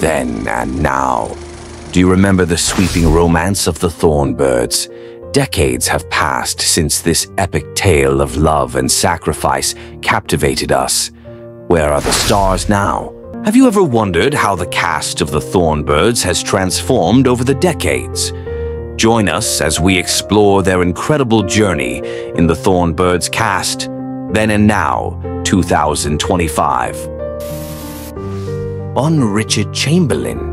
then and now. Do you remember the sweeping romance of the Thorn Birds? Decades have passed since this epic tale of love and sacrifice captivated us. Where are the stars now? Have you ever wondered how the cast of the Thorn Birds has transformed over the decades? Join us as we explore their incredible journey in the Thorn Birds cast, Then and Now, 2025. On Richard Chamberlain.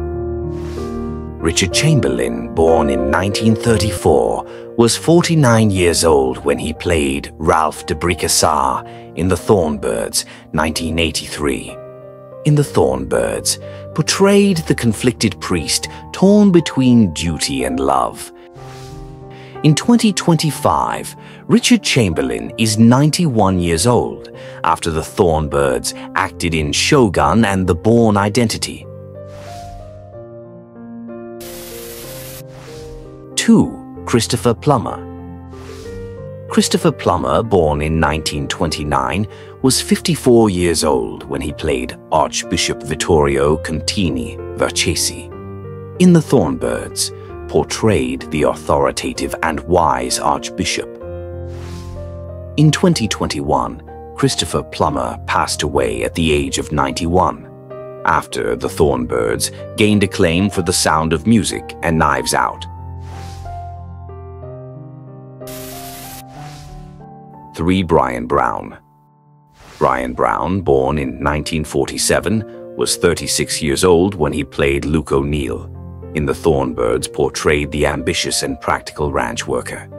Richard Chamberlain, born in 1934, was 49 years old when he played Ralph de Bricassart in The Thorn Birds, 1983. In The Thorn Birds, portrayed the conflicted priest torn between duty and love. In 2025, Richard Chamberlain is 91 years old after the Thorn Birds acted in Shogun and The Bourne Identity. 2. Christopher Plummer. Christopher Plummer, born in 1929, was 54 years old when he played Archbishop Vittorio Contini Vercesi. In The Thorn Birds, portrayed the authoritative and wise Archbishop. In 2021, Christopher Plummer passed away at the age of 91, after The Thorn Birds gained acclaim for The Sound of Music and Knives Out. 3. Bryan Brown. Bryan Brown, born in 1947, was 36 years old when he played Luke O'Neill. In The Thorn Birds, portrayed the ambitious and practical ranch worker.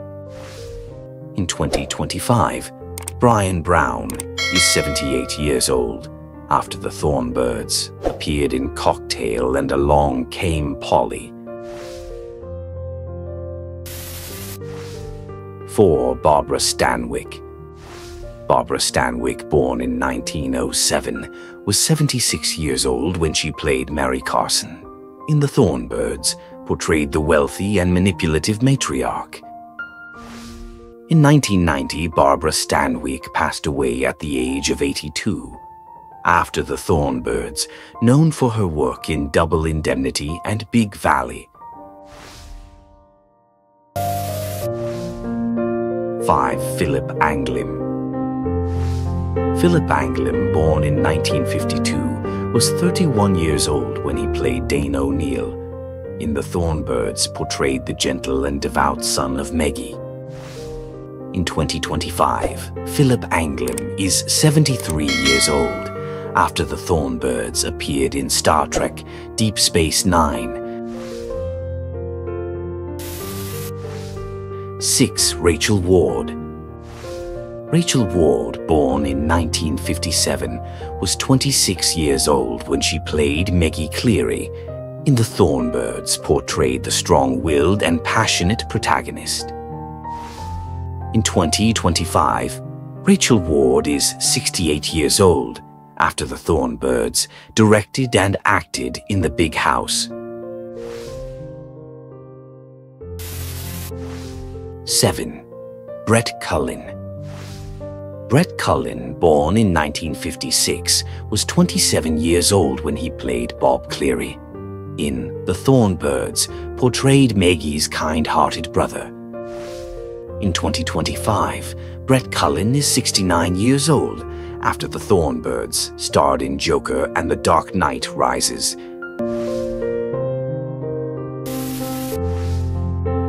In 2025, Bryan Brown is 78 years old after The Thorn Birds appeared in Cocktail and Along Came Polly. 4. Barbara Stanwyck. Barbara Stanwyck, born in 1907, was 76 years old when she played Mary Carson. In The Thorn Birds, portrayed the wealthy and manipulative matriarch. In 1990, Barbara Stanwyck passed away at the age of 82. After The Thorn Birds, known for her work in Double Indemnity and Big Valley. 5. Philip Anglim. Philip Anglim, born in 1952, was 31 years old when he played Dane O'Neill. In The Thorn Birds, portrayed the gentle and devout son of Meggie. In 2025, Philip Anglim is 73 years old after The Thorn Birds appeared in Star Trek Deep Space Nine. 6. Rachel Ward. Rachel Ward, born in 1957, was 26 years old when she played Meggie Cleary. In The Thorn Birds, portrayed the strong-willed and passionate protagonist. In 2025, Rachel Ward is 68 years old after The Thorn Birds directed and acted in The Big House. 7. Brett Cullen. Brett Cullen, born in 1956, was 27 years old when he played Bob Cleary. In The Thorn Birds, portrayed Maggie's kind-hearted brother. In 2025, Brett Cullen is 69 years old after The Thorn Birds starred in Joker and The Dark Knight Rises.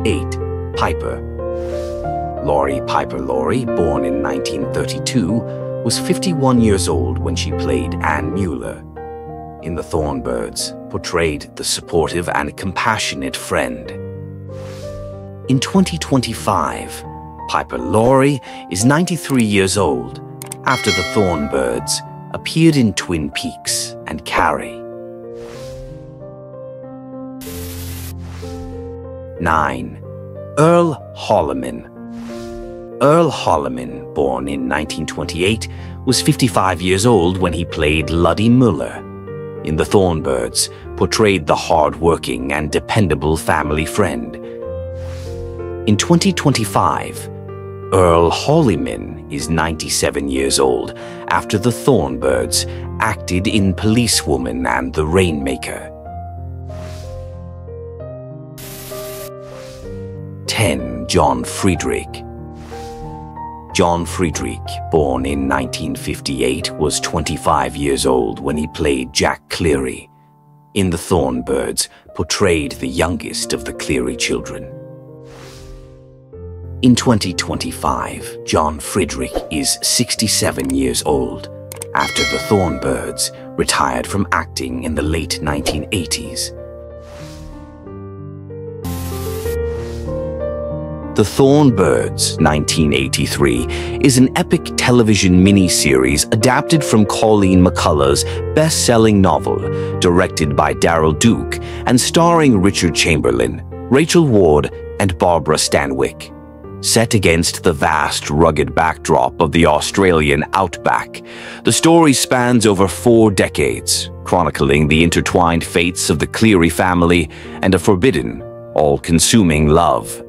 8. Piper. Laurie Piper Laurie, born in 1932, was 51 years old when she played Anne Mueller. In The Thorn Birds, portrayed the supportive and compassionate friend. In 2025, Piper Laurie is 93 years old after The Thorn Birds appeared in Twin Peaks and Carrie. 9. Earl Holliman. Earl Holliman, born in 1928, was 55 years old when he played Luddy Muller. In The Thorn Birds, portrayed the hard-working and dependable family friend. In 2025, Earl Holliman is 97 years old after The Thorn Birds acted in Policewoman and The Rainmaker. 10. John Friedrich. John Friedrich, born in 1958, was 25 years old when he played Jack Cleary in The Thorn Birds, portrayed the youngest of the Cleary children. In 2025, John Friedrich is 67 years old, after The Thorn Birds retired from acting in the late 1980s. The Thorn Birds, 1983, is an epic television miniseries adapted from Colleen McCullough's best-selling novel, directed by Daryl Duke and starring Richard Chamberlain, Rachel Ward, and Barbara Stanwyck. Set against the vast, rugged backdrop of the Australian outback, the story spans over 4 decades, chronicling the intertwined fates of the Cleary family and a forbidden, all-consuming love.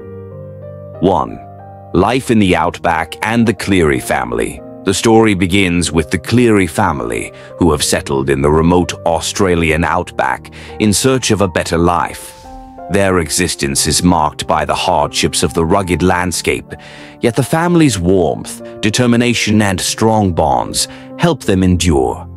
1. Life in the outback and the Cleary family. The story begins with the Cleary family, who have settled in the remote Australian outback in search of a better life. Their existence is marked by the hardships of the rugged landscape, yet the family's warmth, determination, and strong bonds help them endure.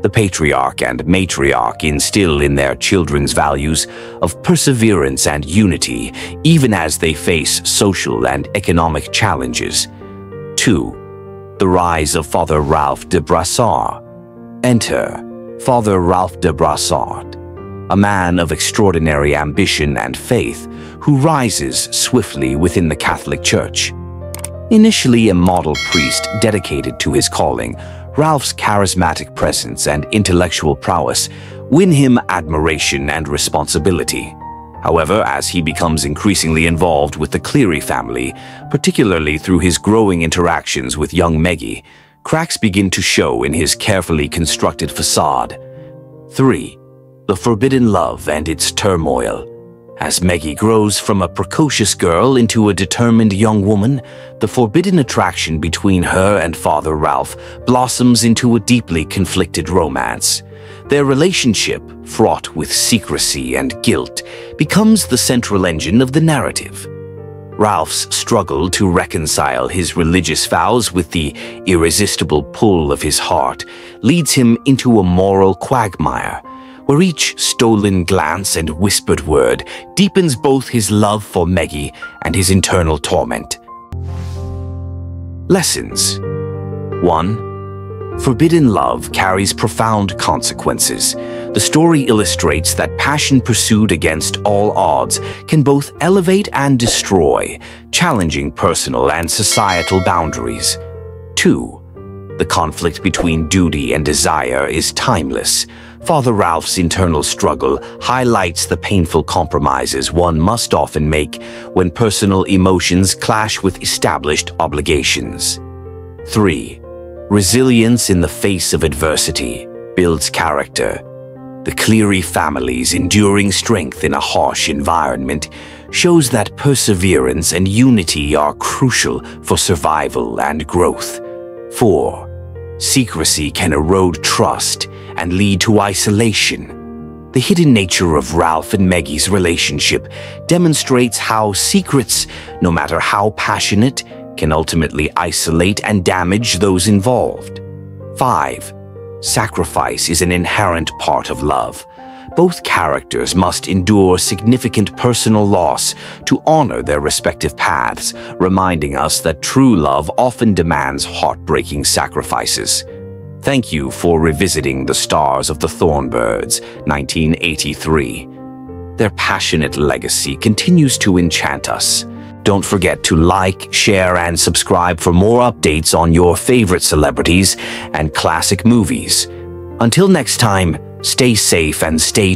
The patriarch and matriarch instill in their children's values of perseverance and unity, even as they face social and economic challenges. 2. The rise of Father Ralph de Brassard. Enter Father Ralph de Brassard, a man of extraordinary ambition and faith who rises swiftly within the Catholic Church. Initially a model priest dedicated to his calling, Ralph's charismatic presence and intellectual prowess win him admiration and responsibility. However, as he becomes increasingly involved with the Cleary family, particularly through his growing interactions with young Meggie, cracks begin to show in his carefully constructed facade. 3. The forbidden love and its turmoil. As Meggie grows from a precocious girl into a determined young woman, the forbidden attraction between her and Father Ralph blossoms into a deeply conflicted romance. Their relationship, fraught with secrecy and guilt, becomes the central engine of the narrative. Ralph's struggle to reconcile his religious vows with the irresistible pull of his heart leads him into a moral quagmire, where each stolen glance and whispered word deepens both his love for Meggie and his internal torment. Lessons. 1. Forbidden love carries profound consequences. The story illustrates that passion pursued against all odds can both elevate and destroy, challenging personal and societal boundaries. 2. The conflict between duty and desire is timeless. Father Ralph's internal struggle highlights the painful compromises one must often make when personal emotions clash with established obligations. 3. Resilience in the face of adversity builds character. The Cleary family's enduring strength in a harsh environment shows that perseverance and unity are crucial for survival and growth. 4. Secrecy can erode trust and lead to isolation. The hidden nature of Ralph and Meggie's relationship demonstrates how secrets, no matter how passionate, can ultimately isolate and damage those involved. 5. Sacrifice is an inherent part of love. Both characters must endure significant personal loss to honor their respective paths, reminding us that true love often demands heartbreaking sacrifices. Thank you for revisiting the stars of the Thorn Birds, 1983. Their passionate legacy continues to enchant us. Don't forget to like, share, and subscribe for more updates on your favorite celebrities and classic movies. Until next time, stay safe and stay